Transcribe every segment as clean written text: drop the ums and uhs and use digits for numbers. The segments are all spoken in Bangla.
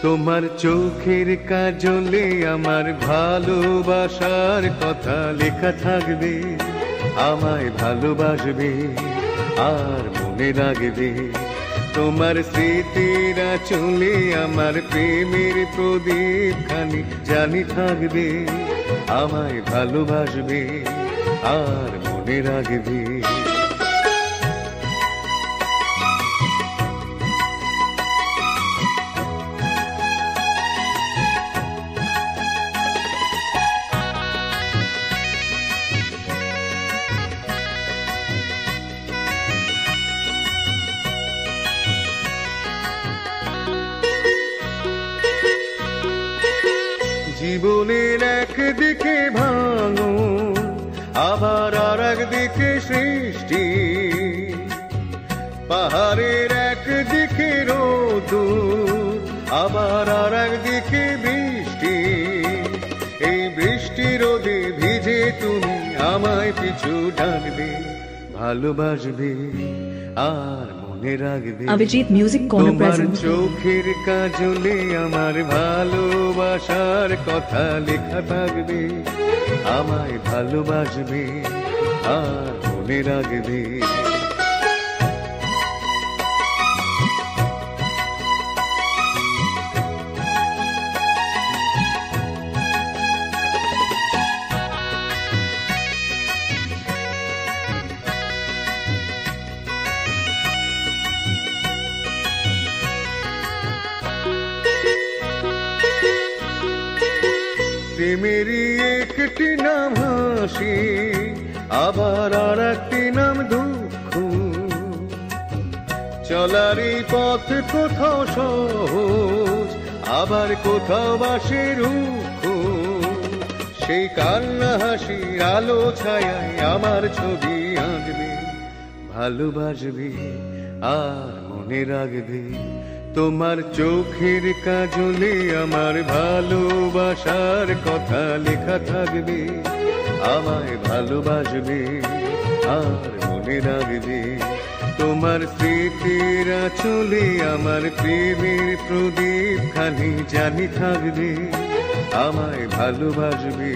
তোমার চোখের কাজলে আমার ভালোবাসার কথা লেখা থাকবে। আমায় ভালোবাসবে আর মনে রাখবে। তোমার স্মৃতিরা চলে আমার প্রেমের প্রদীপ খানি জানি থাকবে। আমায় ভালোবাসবে আর মনে রাখবে। জীবনের একদিকে ভাঙন আবার আর একদিকে সৃষ্টি। পাহাড়ের একদিকে রোদুর আবার আর একদিকে বৃষ্টি। এই বৃষ্টি রোদে ভিজে তুমি আমায় পিছু ডাকবে, ভালোবাসবে আর মনে রাখবে। Abhijit music corner present. চোখের কাজলে আমার ভালোবাসার কথা লেখা থাকবে। আমায় ভালোবাসবে আর মনে রাখবে। প্রেমেরই একটি নাম হাসি আবার আর একটি নাম দুঃখ। চলারই পথ কোথাও সহজ আবার কোথাও বাসে রুক্ষ। সেই কান্না হাসির আলো ছায়ায় আমার ছবি আঁকবে, ভালোবাসবে আর মনে রাখবে। তোমার চোখের কাজলে আমার ভালোবাসার কথা লেখা থাকবে। আমায় ভালোবাসবে আর মনে রাখবে। তোমার স্মৃতিরা চলে আমার প্রেমের প্রদীপ খানি জানি থাকবে। আমায় ভালোবাসবে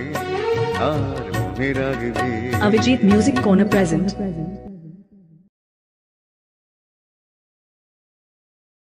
আর মনে রাখবে। Abhijit music corner present.